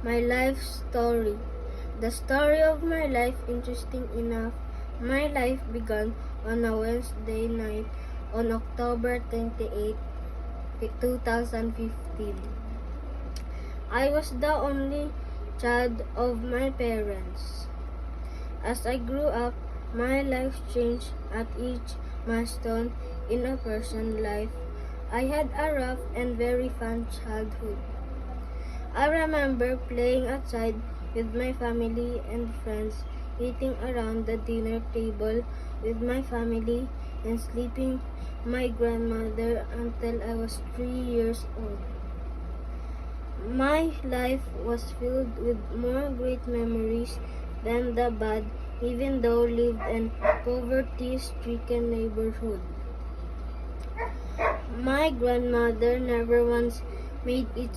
My life story. The story of my life, interesting enough. My life began on a Wednesday night on October 28, 2015. I was the only child of my parents. As I grew up, my life changed at each milestone in a person's life. I had a rough and very fun childhood. I remember playing outside with my family and friends, eating around the dinner table with my family, and sleeping my grandmother until I was 3 years old. My life was filled with more great memories than the bad, even though lived in poverty-stricken neighborhood. My grandmother never once made it